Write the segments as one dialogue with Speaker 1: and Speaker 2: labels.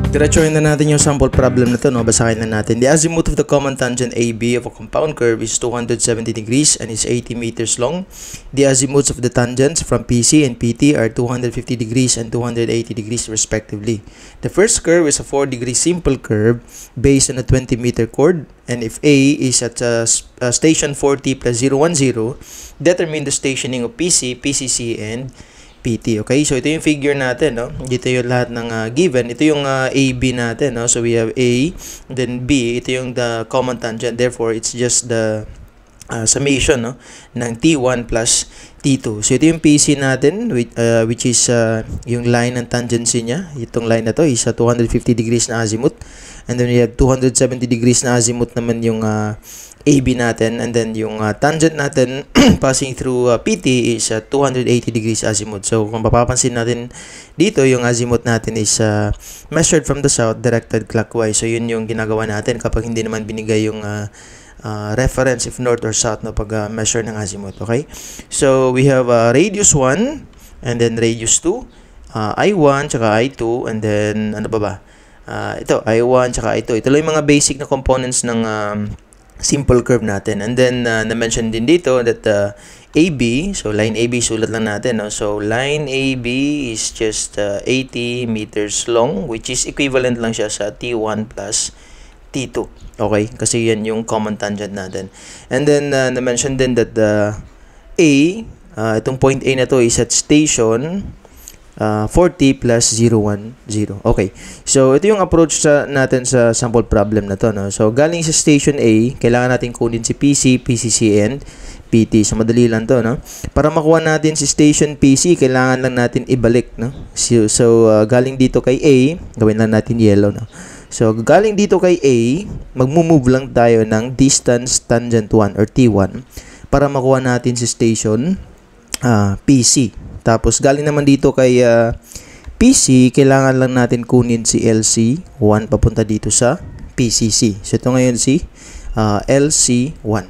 Speaker 1: Diretsuhin na natin yung sample problem na to, no? Basahin na natin. The azimuth of the common tangent AB of a compound curve is 270 degrees and is 80 meters long. The azimuths of the tangents from PC and PT are 250 degrees and 280 degrees respectively. The first curve is a 4-degree simple curve based on a 20-meter chord, and if A is at station 40 plus 010, determine the stationing of PC, PCC, and PT. Okay, so ito yung figure natin, no? Dito yung lahat ng given. Ito yung AB natin, no? So we have A, then B. Ito yung the common tangent. Therefore, it's just the summation, no, ng T1 plus T2. So ito yung PC natin, which is yung line ng tangency niya. Itong line na to is 250 degrees na azimuth. And then we have 270 degrees na azimuth naman yung AB natin, and then yung tangent natin passing through PT is 280 degrees azimuth. So kung mapapansin natin dito, yung azimuth natin is measured from the south, directed clockwise. So yun yung ginagawa natin kapag hindi naman binigay yung reference if north or south na pag measure ng azimuth. Okay, so we have radius 1 and then radius 2, I1 tsaka I2, and then ano ba? Ito I1 tsaka I2. Ito lang yung mga basic na components ng simple curve natin. And then na-mention din dito that AB, so line AB sulat lang natin, no? So line AB is just 80 meters long, which is equivalent lang siya sa T1 plus T2. Okay, kasi yan yung common tangent natin. And then na-mention din that the A, itong point A na to is at station 40 plus 010. Okay. So, ito yung approach natin sa sample problem na to, no? So, galing sa station A, kailangan natin kunin si PC, PCC, and PT. So, madali lang to, no? Para makuha natin si station PC, kailangan lang natin ibalik, no? So, galing dito kay A, gawin lang natin yellow, no? So, galing dito kay A, magmumove lang tayo ng distance tangent 1 or T1 para makuha natin si station PC. Tapos, galing naman dito kay PC, kailangan lang natin kunin si LC1 papunta dito sa PCC. So, ito ngayon si LC1.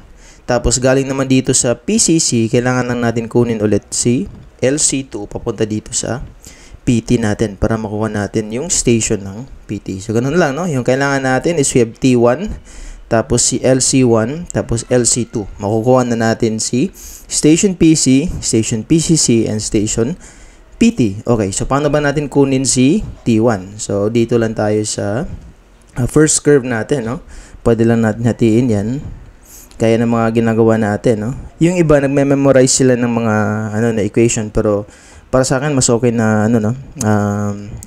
Speaker 1: Tapos, galing naman dito sa PCC, kailangan lang natin kunin ulit si LC2 papunta dito sa PT natin para makuha natin yung station ng PT. So, ganun lang, no? Yung kailangan natin is we have T1, tapos si LC1, tapos LC2. Makukuha na natin si station PC, station PCC, and station PT. Okay, so paano ba natin kunin si T1? So, dito lang tayo sa first curve natin, no? Pwede lang natin hatiin yan. Kaya ng mga ginagawa natin, no? Yung iba, nagme-memorize sila ng mga na equation, pero para sa akin, mas okay na,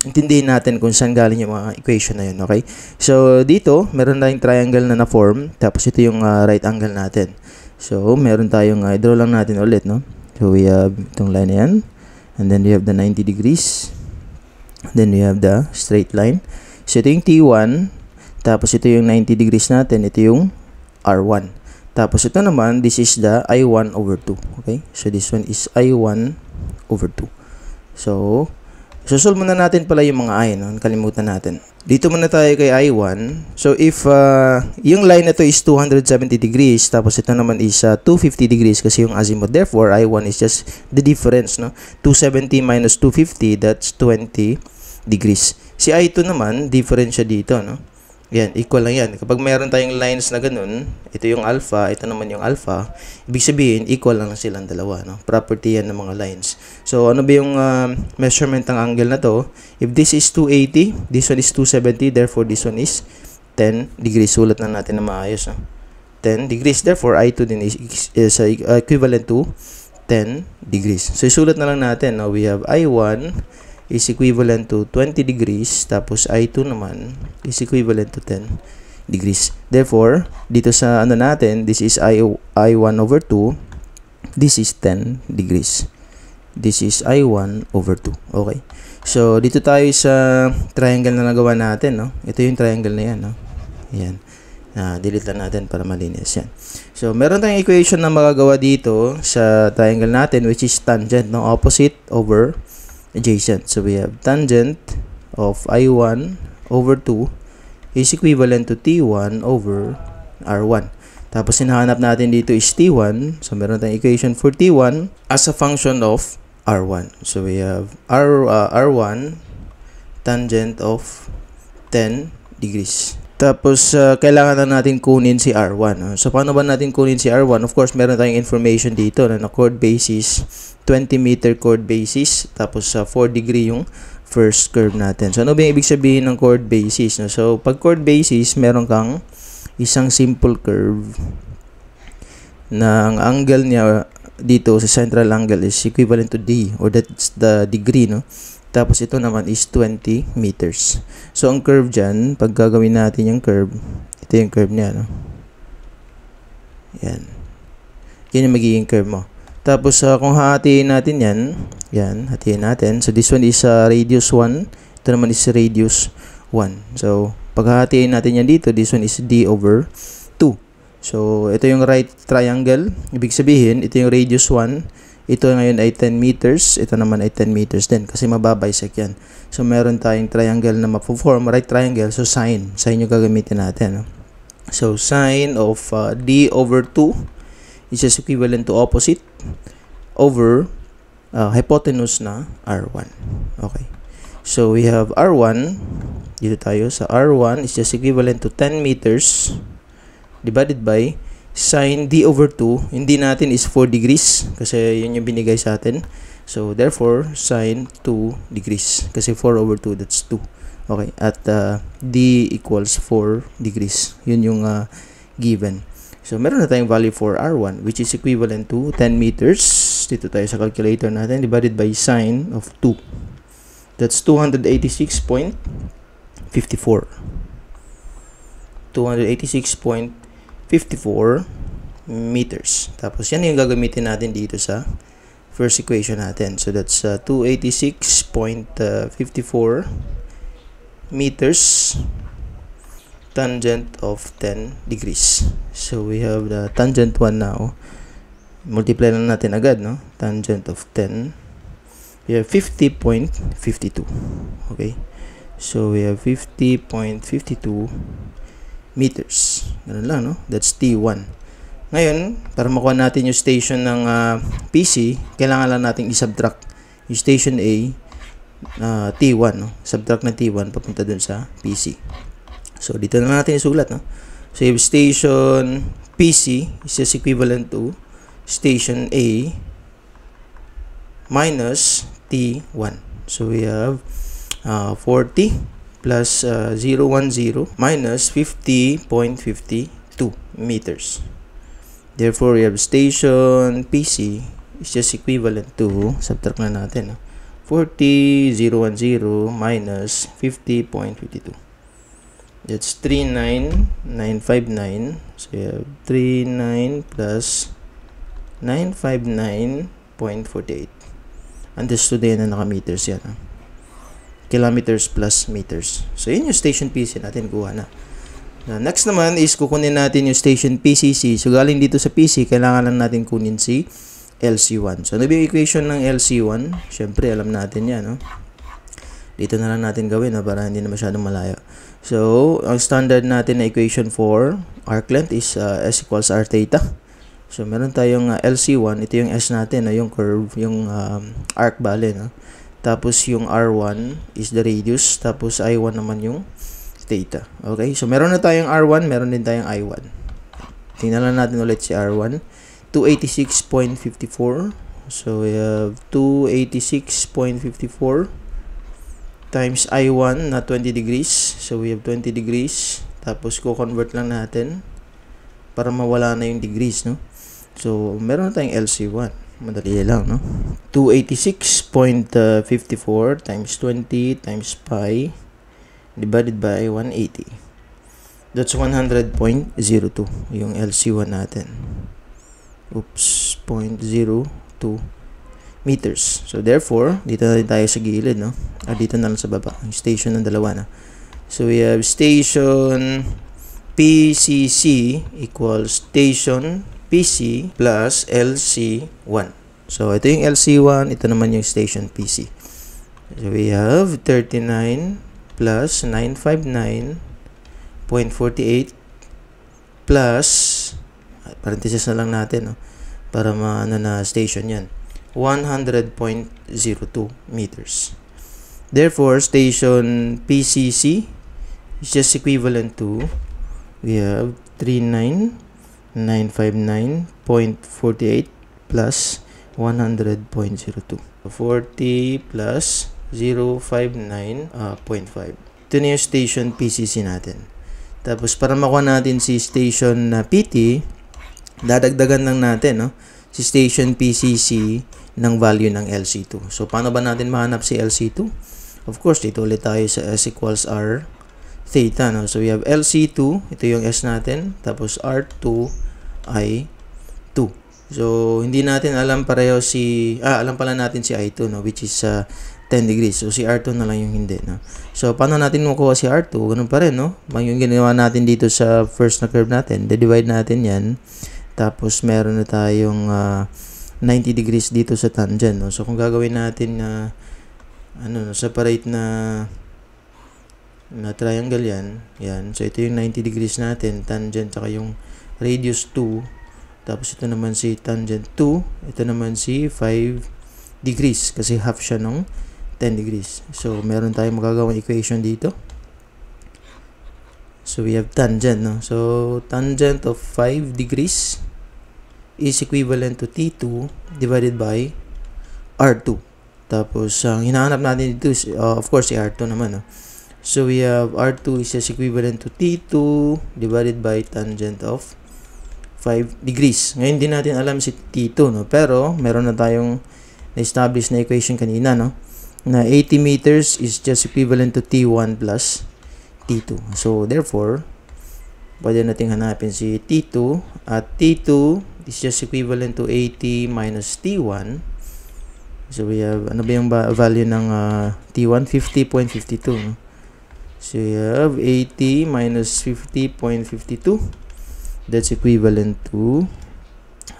Speaker 1: intindihin natin kung saan galing yung mga equation na yun, okay? So, dito, meron tayong triangle na na-form, tapos ito yung right angle natin. So, meron tayong, draw lang natin ulit, no? So, we have itong line na yan, and then we have the 90 degrees, then we have the straight line. So, ito yung T1, tapos ito yung 90 degrees natin, ito yung R1. Tapos, ito naman, this is the I1 over 2, okay? So, this one is I1 over 2. So, susolve muna natin pala yung mga I, no? Kalimutan natin. Dito muna tayo kay I1. So, if yung line na to is 270 degrees, tapos ito naman is 250 degrees kasi yung azimuth. Therefore, I1 is just the difference, no? 270 minus 250, that's 20 degrees. Si I2 naman, difference siya dito, no? Yan, equal lang yan. Kapag mayroon tayong lines na ganun, ito yung alpha, ito naman yung alpha, ibig sabihin, equal lang silang dalawa, no? Property yan ng mga lines. So, ano ba yung measurement ng angle na to? If this is 280, this one is 270, therefore, this one is 10 degrees. Sulat na natin na maayos, no? 10 degrees. Therefore, I2 din is equivalent to 10 degrees. So, isulat na lang natin, no? We have I1 is equivalent to 20 degrees, tapos I2 naman is equivalent to 10 degrees. Therefore, dito sa natin, this is I1 over 2, this is 10 degrees. This is I1 over 2. Okay? So, dito tayo sa triangle na nagawa natin, no? Ito yung triangle na yan, no? Yan. Delete lang natin para malinis yan. So, meron tayong equation na magagawa dito sa triangle natin, which is tangent, no? Opposite over adjacent. So, we have tangent of I1 over 2 is equivalent to T1 over R1. Tapos, hinahanap natin dito is T1. So, meron tayong equation for T1 as a function of R1. So, we have R1 tangent of 10 degrees. Tapos, kailangan na natin kunin si R1. So, paano ba natin kunin si R1? Of course, meron tayong information dito na chord basis, 20 meter chord basis. Tapos, 4 degree yung first curve natin. So, ano ba yung ibig sabihin ng chord basis? No? So, pag chord basis, meron kang isang simple curve na ang angle niya dito sa central angle is equivalent to D, or that's the degree, no? Tapos ito naman is 20 meters. So ang curve dyan, pag gagawin natin yung curve, ito yung curve niya, no? Yan. Yan yung magiging curve mo. Tapos kung hatiin natin yan, hatiin natin. So this one is radius 1, ito naman is radius 1. So pag hatiin natin yan dito, this one is D over 2. So, ito yung right triangle. Ibig sabihin, ito yung radius 1. Ito ngayon ay 10 meters. Ito naman ay 10 meters din kasi mababisect yan. So, meron tayong triangle na ma-form, right triangle. So, sine. Sine yung gagamitin natin. So, sine of D over 2 is just equivalent to opposite over hypotenuse na R1. Okay. So, we have R1. Dito tayo sa R1 is just equivalent to 10 meters divided by sine D over 2. Hindi natin is 4 degrees kasi yun yung binigay sa atin. So, therefore, sine 2 degrees. Kasi 4 over 2, that's 2. Okay. At D equals 4 degrees. Yun yung given. So, meron na tayong value for R1 which is equivalent to 10 meters. Dito tayo sa calculator natin. Divided by sine of 2. That's 286.54. 286.54 meters. Tapos, yan yung gagamitin natin dito sa first equation natin. So, that's 286.54 meters tangent of 10 degrees. So, we have the tangent 1 now. Multiply lang natin agad, no? Tangent of 10. We have 50.52. Okay? So, we have 50.52 meters. Ganun lang, no? That's T1. Ngayon, para makuha natin yung station ng PC, kailangan lang natin i-subtract yung station A, T1, no? Subtract na T1 papunta dun sa PC. So, dito na natin isulat, no? So, yung station PC is just equivalent to station A minus T1. So, we have 40 plus 010 minus 50.52 meters. Therefore, we have station PC is just equivalent to, subtract na natin, 40,010 minus 50.52. That's 39,959. So, we have 39 plus 959.48. Understood din na naka-meters yan, kilometers plus meters. So, yun yung station PC natin. Kuha na. Next naman is kukunin natin yung station PCC. So, galing dito sa PC, kailangan lang natin kunin si LC1. So, ano yung equation ng LC1? Siyempre, alam natin yan, no? Dito na lang natin gawin, no? Para hindi na masyadong malayo. So, ang standard natin na equation for arc length is S equals R theta. So, meron tayong LC1. Ito yung S natin, no? Yung curve, yung arc bale, no? Tapos, yung R1 is the radius. Tapos, I1 naman yung theta. Okay? So, meron na tayong R1. Meron din tayong I1. Tingnan lang natin ulit si R1. 286.54. So, we have 286.54 times I1 na 20 degrees. So, we have 20 degrees. Tapos, ko-convert lang natin para mawala na yung degrees, no? So, meron na tayong LC1. Madali lang, no? 286.54 times 20 times pi divided by 180. That's 100.02 yung LC1 natin. Oops, 0.02 meters. So therefore, dito na rin tayo sa gilid, no? Dito na lang sa baba, yung station ng dalawa na. So we have station PCC equals station PC plus LC1. So ito yung LC1, ito naman yung station PC. So we have 39 plus 959.48 plus, parenthesis na lang natin, no? Para maano na station yan, 100.02 meters. Therefore, station PCC is just equivalent to, we have 39,959.48 plus 100.02. 40 plus 059.5. Ito na yung station PCC natin. Tapos, para makuha natin si station PT, dadagdagan lang natin, no, si station PCC ng value ng LC2. So, paano ba natin mahanap si LC2? Of course, dito ulit tayo sa S equals R theta, no? So, we have LC2, ito yung S natin, tapos R2 ay 2. So, hindi natin alam pareho alam pala natin si I2, no? Which is 10 degrees. So, si R2 na lang yung hindi, no? So, paano natin makuha si R2? Ganun pa rin, no? Yung ginawa natin dito sa first na curve natin, divide natin yan. Tapos, meron na tayong 90 degrees dito sa tangent, no? So, kung gagawin natin na separate na triangle yan. So, ito yung 90 degrees natin, tangent, saka yung radius 2. Tapos, ito naman si tangent 2. Ito naman si 5 degrees kasi half siya ng 10 degrees. So, meron tayong magagawang equation dito. So, we have tangent, no? So, tangent of 5 degrees is equivalent to T2 divided by R2. Tapos, ang hinahanap natin dito is, of course, si R2 naman, no? So, we have R2 is just equivalent to T2 divided by tangent of 5 degrees. Ngayon, din natin alam si T2, no? Pero, meron na tayong na-establish na equation kanina, no? Na 80 meters is just equivalent to T1 plus T2. So, therefore, pwede natin hanapin si T2 at T2 is just equivalent to 80 minus T1. So, we have, ano ba yung value ng T1? 50.52. So, we have 80 minus 50.52. That's equivalent to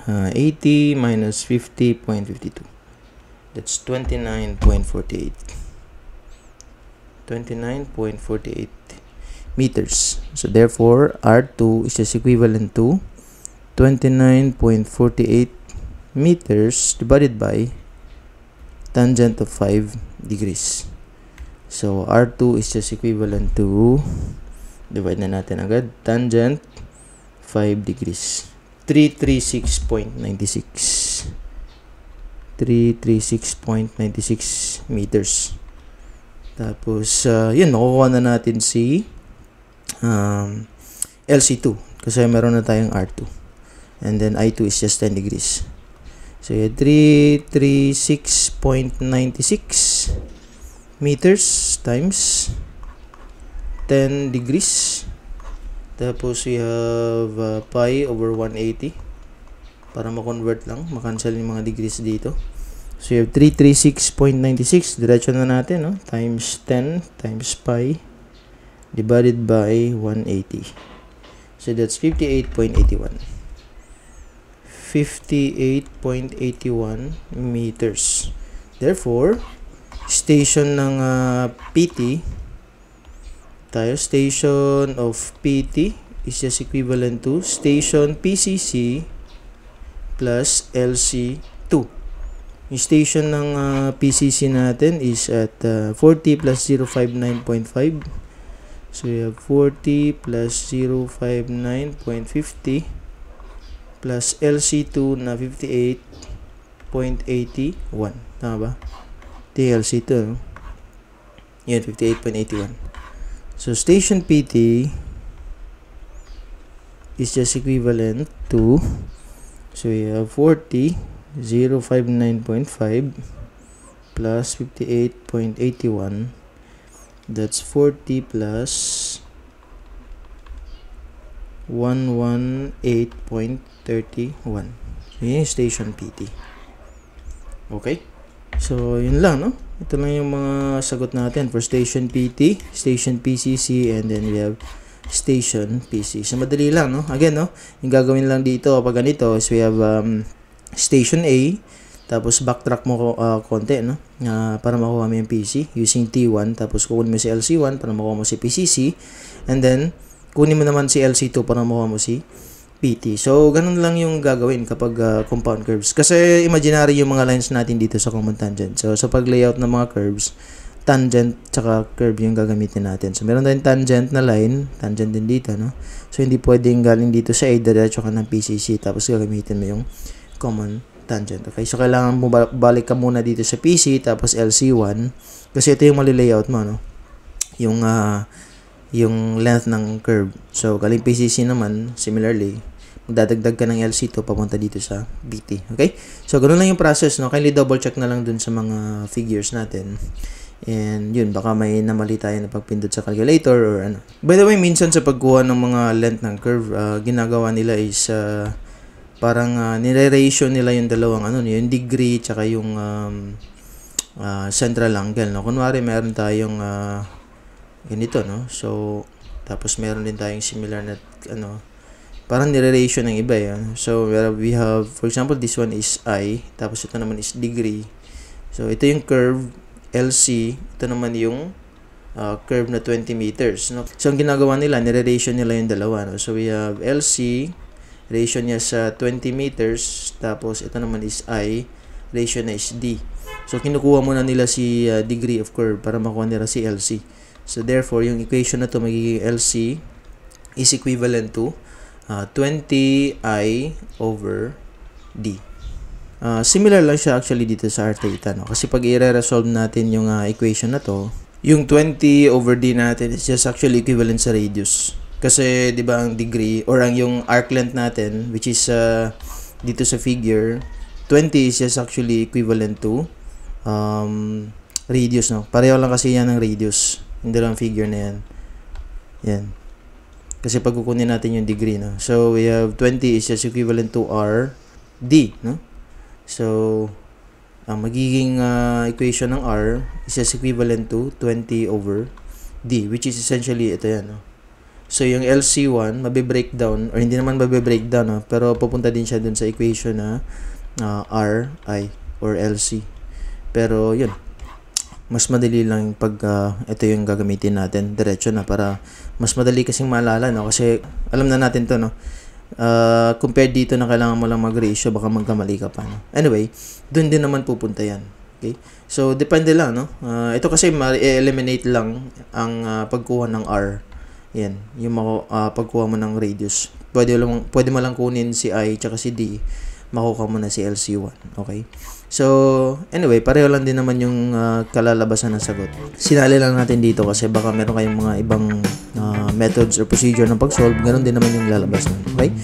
Speaker 1: 80 minus 50.52. That's 29.48. 29.48 meters. So, therefore, R2 is just equivalent to 29.48 meters divided by tangent of 5 degrees. So, R2 is just equivalent to, divide na natin agad, tangent 5 degrees. 336.96. 336.96 meters. Tapos, yun, nakukuha na natin si LC2 kasi meron na tayong R2. And then, I2 is just 10 degrees. So, 336.96 meters times 10 degrees. Tapos, we have pi over 180. Para ma-convert lang, makancel yung mga degrees dito. So, you have 336.96. Diretso na natin, no? Times 10 times pi divided by 180. So, that's 58.81. 58.81 meters. Therefore, station ng PT, station of PT is just equivalent to station PCC plus LC2. Yung station ng PCC natin is at 40 plus 059.5. So, we have 40 plus 059.50 plus LC2 na 58.81. Tama ba? Ito LC2. No? Yan, 58.81. So, station PT is just equivalent to, so we have 40, 059.5 plus 58.81. That's 40 plus 118.31. So, yun yung station PT. Okay? So, yun lang, no? Ito lang yung mga sagot natin for station PT, station PCC, and then we have station PC. So, madali lang, no? Again, no? Yung gagawin lang dito kapag ganito is we have station A, tapos backtrack mo konti, no? Para makuha mo yung PC using T1, tapos kukunin mo si LC1 para makuha mo si PCC, and then kunin mo naman si LC2 para makuha mo si PT. So, ganun lang yung gagawin kapag compound curves. Kasi imaginary yung mga lines natin dito sa common tangent. So, sa pag-layout ng mga curves, tangent tsaka curve yung gagamitin natin. So, meron tayong tangent na line, tangent din dito, no? So, hindi pwedeng galing dito sa A, diretso ka ng PCC, tapos gagamitin mo yung common tangent. Okay? So, kailangan mo balik ka muna dito sa PC, tapos LC1, kasi ito yung mali-layout mo, no? Yung length ng curve. So, galing PCC naman, similarly, magdadagdag ka ng LC2 papunta dito sa BT. Okay? So, ganoon lang yung process, no? Kindly double check na lang dun sa mga figures natin. And yun, baka may namali tayo na pagpindot sa calculator or ano. By the way, minsan sa pagkuha ng mga length ng curve, ginagawa nila is parang nire-ratio nila yung dalawang ano, yung degree tsaka yung central angle, no? Kunwari, meron tayong ganito, no? So, tapos meron din tayong similar na ano, parang nire-ratio ng iba yan. So, we have, for example, this one is I, tapos ito naman is degree. So, ito yung curve, LC, ito naman yung curve na 20 meters. No? So, ang ginagawa nila, nire-ratio nila yung dalawa. No? So, we have LC, ratio niya sa 20 meters, tapos ito naman is I, ratio na is D. So, kinukuha muna nila si degree of curve para makuha nila si LC. So, therefore, yung equation na to magiging LC is equivalent to 20I over D. Similar lang siya actually dito sa R theta, no? Kasi pag i-resolve natin yung equation na to, yung 20 over D natin is just actually equivalent sa radius. Kasi, di ba, ang degree or ang yung arc length natin, which is dito sa figure, 20 is just actually equivalent to radius, no? Pareho lang kasi yan ng radius. Hindi lang figure na yan. Yan. Kasi pag kukunin natin yung degree, no? So, we have 20 is just equivalent to R D, no? So, ang magiging equation ng R is just equivalent to 20 over D, which is essentially ito yan, no? So, yung LC1, mabe-breakdown, or hindi naman mabe-breakdown, no? Pero pupunta din siya dun sa equation na R, I, or LC. Pero, yun. Mas madali lang pag ito yung gagamitin natin diretso na para mas madali kasing maalala, no? Kasi alam na natin to, no? Compared dito na kailangan mo lang mag-ratio, baka magkamali ka pa, no? Anyway, dun din naman pupunta yan. Okay? So, depende lang, no? Ito kasi ma-eliminate lang ang pagkuha ng R. Yan, yung pagkuha mo ng radius. Pwede mo lang kunin si I tsaka si D, makuha mo na si LC1. Okay? So, anyway, pareho lang din naman yung kalalabasan ng sagot. Sinali lang natin dito kasi baka meron kayong mga ibang methods or procedure ng pag-solve. Ganon din naman yung lalabas nun. Okay?